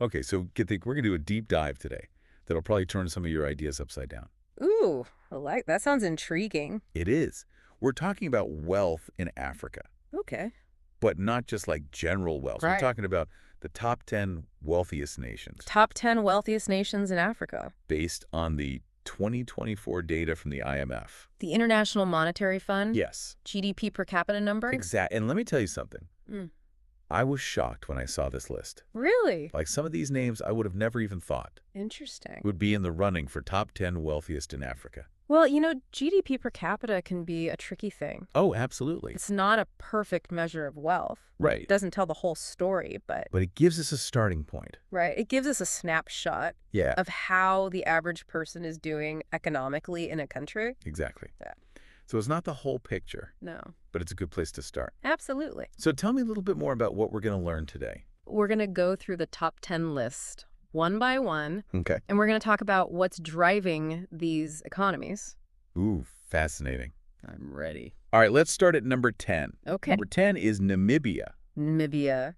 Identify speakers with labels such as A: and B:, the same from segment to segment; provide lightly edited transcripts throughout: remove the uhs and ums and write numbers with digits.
A: Okay, so we're going to do a deep dive today that'll probably turn some of your ideas upside down.
B: Ooh, that sounds intriguing.
A: It is. We're talking about wealth in Africa,
B: Okay.
A: but not just like general wealth. We're
B: Right.
A: talking about the top 10 wealthiest nations
B: Top 10 wealthiest nations in Africa.
A: based on the 2024 data from the IMF.
B: The International Monetary Fund,
A: Yes,
B: GDP per capita numbers.
A: exactly. And let me tell you something.
B: Mm.
A: I was shocked when I saw this list.
B: Really?
A: Like some of these names I would have never even thought
B: Interesting.
A: would be in the running for top 10 wealthiest in Africa.
B: Well, GDP per capita can be a tricky thing.
A: Oh, absolutely.
B: It's not a perfect measure of wealth.
A: Right.
B: It doesn't tell the whole story, but
A: But it gives us a starting point.
B: right, it gives us a snapshot
A: Yeah,
B: of how the average person is doing economically in a country.
A: exactly.
B: Yeah.
A: So it's not the whole picture,
B: No,
A: but it's a good place to start.
B: absolutely.
A: So tell me a little bit more about what we're going to learn today.
B: We're going to go through the top 10 list one by one,
A: Okay.
B: and we're going to talk about what's driving these economies.
A: Ooh, fascinating.
B: I'm ready.
A: All right, let's start at number 10.
B: Okay.
A: Number 10 is Namibia.
B: Namibia.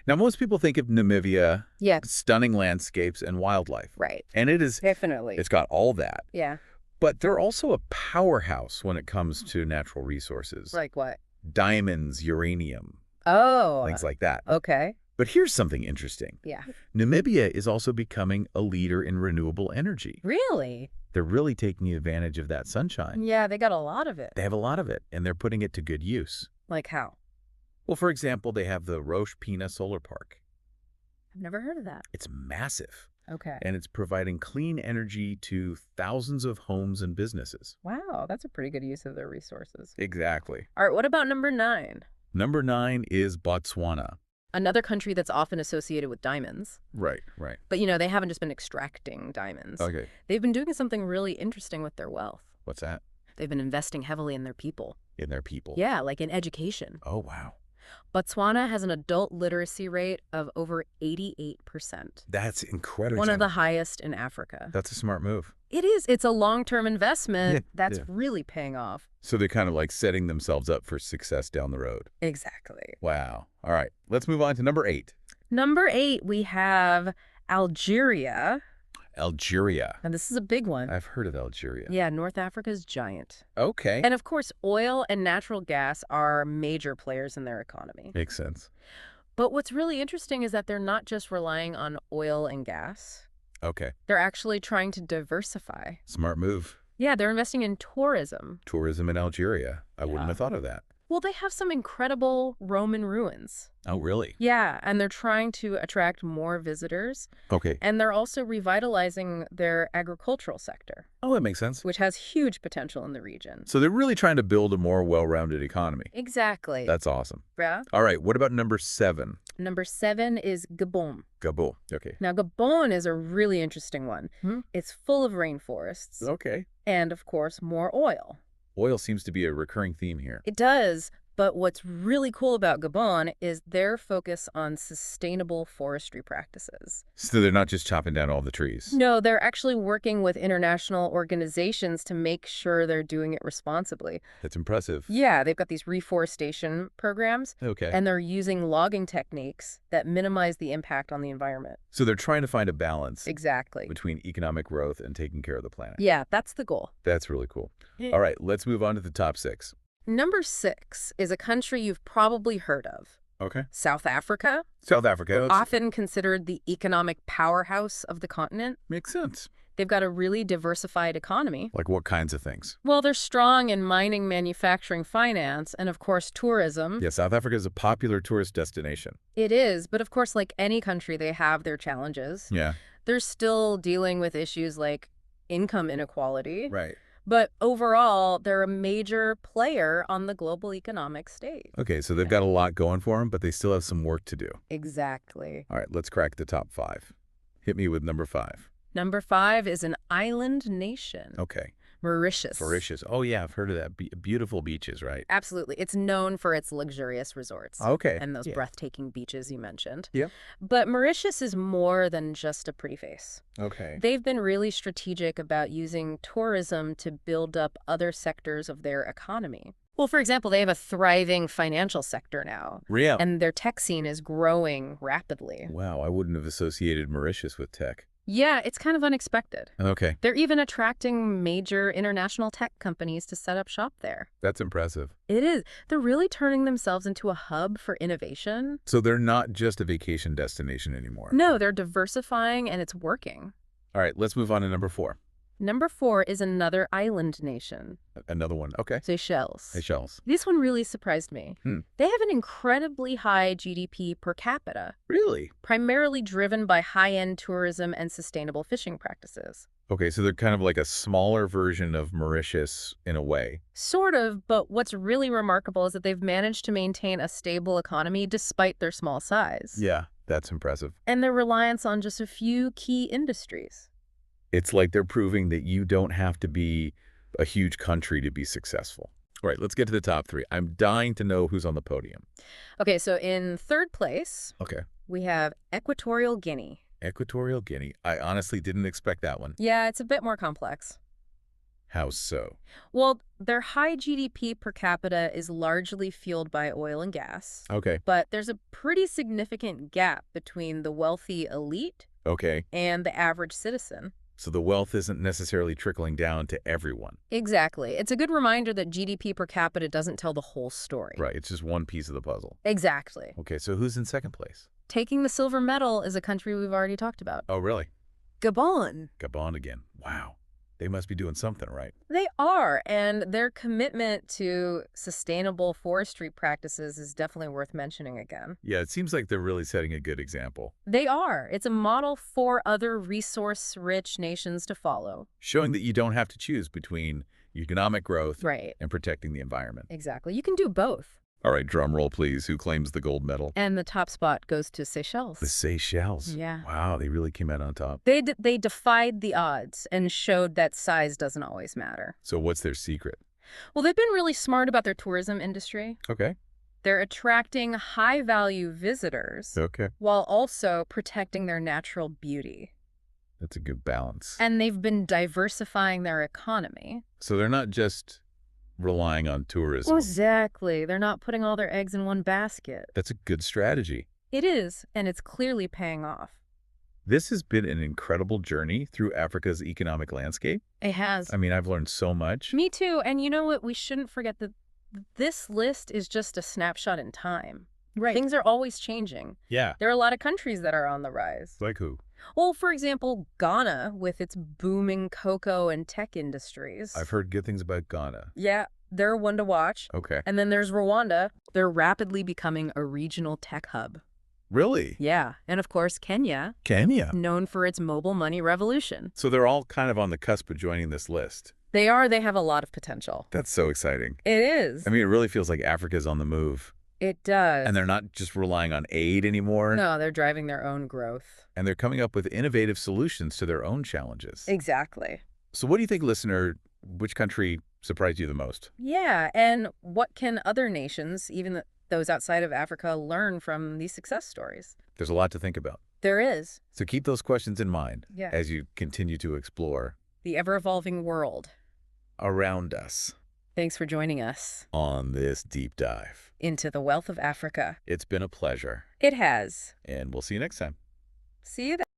A: Now, most people think of Namibia,
B: Yeah,
A: stunning landscapes and wildlife.
B: right.
A: And
B: Definitely.
A: it's got all that.
B: Yeah.
A: But they're also a powerhouse when it comes to natural resources.
B: Like what?
A: Diamonds, uranium,
B: Oh.
A: things like that.
B: Okay.
A: But here's something interesting.
B: Yeah.
A: Namibia is also becoming a leader in renewable energy.
B: Really?
A: They're really taking advantage of that sunshine.
B: Yeah, they got a lot of it.
A: They have a lot of it, and they're putting it to good use.
B: Like how?
A: Well, for example, they have the Roche Pina Solar Park.
B: I've never heard of that.
A: It's massive,
B: Okay.
A: and it's providing clean energy to thousands of homes and businesses.
B: Wow, that's a pretty good use of their resources.
A: Exactly.
B: All right, what about number 9?
A: Number 9 is Botswana.
B: Another country that's often associated with diamonds.
A: Right, right.
B: But, they haven't just been extracting diamonds.
A: Okay.
B: They've been doing something really interesting with their wealth.
A: What's that?
B: They've been investing heavily in their people.
A: In their people.
B: Yeah, like in education.
A: Oh, wow.
B: Botswana has an adult literacy rate of over 88%.
A: That's incredible.
B: One of the highest in Africa.
A: That's a smart move.
B: It is. It's a long-term investment
A: Yeah,
B: that's
A: yeah.
B: really paying off.
A: So they're kind of like setting themselves up for success down the road.
B: Exactly.
A: Wow. All right. Let's move on to number 8.
B: Number 8, we have Algeria.
A: Algeria.
B: And this is a big one.
A: I've heard of Algeria.
B: Yeah, North Africa's giant.
A: Okay.
B: And of course, oil and natural gas are major players in their economy.
A: Makes sense.
B: But what's really interesting is that they're not just relying on oil and gas.
A: Okay.
B: They're actually trying to diversify.
A: Smart move.
B: Yeah, they're investing in tourism.
A: Tourism in Algeria. I wouldn't
B: Yeah.
A: have thought of that.
B: Well, they have some incredible Roman ruins.
A: Oh, really?
B: Yeah, and they're trying to attract more visitors.
A: Okay.
B: And they're also revitalizing their agricultural sector,
A: Oh, that makes sense.
B: which has huge potential in the region.
A: So they're really trying to build a more well-rounded economy.
B: Exactly.
A: That's awesome.
B: Yeah.
A: All right. What about number 7?
B: Number 7 is Gabon.
A: Gabon. Okay.
B: Now, Gabon is a really interesting one. It's full of rainforests
A: Okay.
B: and, of course, more oil.
A: Oil seems to be a recurring theme here.
B: It does, but what's really cool about Gabon is their focus on sustainable forestry practices.
A: So they're not just chopping down all the trees.
B: No, they're actually working with international organizations to make sure they're doing it responsibly.
A: That's impressive.
B: Yeah, they've got these reforestation programs,
A: Okay.
B: and they're using logging techniques that minimize the impact on the environment.
A: So they're trying to find a balance
B: Exactly.
A: between economic growth and taking care of the planet.
B: Yeah, that's the goal.
A: That's really cool. All right, let's move on to the top 6.
B: Number 6 is a country you've probably heard of.
A: Okay.
B: South Africa,
A: South Africa.
B: often considered the economic powerhouse of the continent.
A: Makes sense.
B: They've got a really diversified economy.
A: Like what kinds of things?
B: Well, they're strong in mining, manufacturing, finance, and of course, tourism.
A: Yeah, South Africa is a popular tourist destination.
B: It is, but of course, like any country, they have their challenges.
A: Yeah.
B: They're still dealing with issues like income inequality.
A: Right.
B: But overall, they're a major player on the global economic stage.
A: Okay, so they've got a lot going for them, but they still have some work to do.
B: Exactly.
A: All right, let's crack the top 5. Hit me with number 5.
B: Number 5 is an island nation.
A: Okay.
B: Mauritius.
A: Mauritius. Oh, yeah, I've heard of that. Beautiful beaches, right?
B: Absolutely. It's known for its luxurious resorts.
A: Okay.
B: And those
A: Yeah.
B: breathtaking beaches you mentioned.
A: Yeah.
B: But Mauritius is more than just a pretty face.
A: Okay.
B: They've been really strategic about using tourism to build up other sectors of their economy. Well, for example, they have a thriving financial sector now,
A: Yeah.
B: and their tech scene is growing rapidly.
A: Wow, I wouldn't have associated Mauritius with tech.
B: Yeah, it's kind of unexpected.
A: Okay,
B: They're even attracting major international tech companies to set up shop there.
A: that's impressive.
B: It is. They're really turning themselves into a hub for innovation.
A: So they're not just a vacation destination anymore.
B: No, they're diversifying, and it's working.
A: All right, let's move on to number 4.
B: Number 4 is another island nation,
A: Another one. Okay.
B: Seychelles.
A: Seychelles.
B: This one really surprised me.
A: Hmm.
B: They have an incredibly high GDP per capita,
A: Really?
B: primarily driven by high-end tourism and sustainable fishing practices.
A: Okay, so they're kind of like a smaller version of Mauritius in a way.
B: Sort of, but what's really remarkable is that they've managed to maintain a stable economy despite their small size.
A: Yeah, that's impressive.
B: And their reliance on just a few key industries.
A: It's like they're proving that you don't have to be a huge country to be successful. All right, let's get to the top 3. I'm dying to know who's on the podium.
B: Okay, so in third place,
A: Okay.
B: we have Equatorial Guinea.
A: Equatorial Guinea. I honestly didn't expect that one.
B: Yeah, it's a bit more complex.
A: How so?
B: Well, their high GDP per capita is largely fueled by oil and gas.
A: Okay.
B: But there's a pretty significant gap between the wealthy elite
A: Okay.
B: and the average citizen.
A: So the wealth isn't necessarily trickling down to everyone.
B: Exactly. It's a good reminder that GDP per capita doesn't tell the whole story.
A: Right, it's just one piece of the puzzle.
B: Exactly.
A: Okay, so who's in second place?
B: Taking the silver medal is a country we've already talked about.
A: Oh, really?
B: Gabon.
A: Gabon again. Wow. They must be doing something right.
B: They are, and their commitment to sustainable forestry practices is definitely worth mentioning again.
A: Yeah, it seems like they're really setting a good example,
B: They are. It's a model for other resource-rich nations to follow.
A: showing that you don't have to choose between economic growth
B: Right.
A: and protecting the environment.
B: Exactly. You can do both.
A: All right, drum roll, please. Who claims the gold medal?
B: And the top spot goes to Seychelles.
A: The Seychelles.
B: Yeah.
A: Wow, they really came out on top.
B: They defied the odds and showed that size doesn't always matter.
A: So what's their secret?
B: Well, they've been really smart about their tourism industry.
A: Okay.
B: They're attracting high-value visitors
A: Okay.
B: while also protecting their natural beauty.
A: That's a good balance.
B: And they've been diversifying their economy.
A: So they're not just relying on tourism.
B: Exactly. They're not putting all their eggs in one basket.
A: That's a good strategy.
B: It is, and it's clearly paying off.
A: This has been an incredible journey through Africa's economic landscape.
B: It has.
A: I mean, I've learned so much.
B: Me too. And you know what? We shouldn't forget that this list is just a snapshot in time.
A: Right.
B: Things are always changing.
A: Yeah.
B: There are a lot of countries that are on the rise.
A: Like who?
B: Well, for example, Ghana with its booming cocoa and tech industries.
A: I've heard good things about Ghana.
B: Yeah, they're one to watch.
A: Okay.
B: And then there's Rwanda. They're rapidly becoming a regional tech hub.
A: Really?
B: Yeah. And of course, Kenya,
A: Kenya.
B: known for its mobile money revolution.
A: So they're all kind of on the cusp of joining this list.
B: They have a lot of potential.
A: That's so exciting.
B: It is.
A: I mean, it really feels like Africa's on the move.
B: It does.
A: And they're not just relying on aid anymore.
B: No, they're driving their own growth.
A: And they're coming up with innovative solutions to their own challenges.
B: Exactly.
A: So what do you think, listener, which country surprised you the most?
B: Yeah, and what can other nations, even those outside of Africa, learn from these success stories?
A: There's a lot to think about.
B: There is.
A: So keep those questions in mind
B: Yeah.
A: as you continue to explore
B: The ever-evolving world.
A: around us
B: Thanks for joining us
A: on this deep dive.
B: into the wealth of Africa.
A: It's been a pleasure,
B: It has.
A: and we'll see you next time.
B: See you then.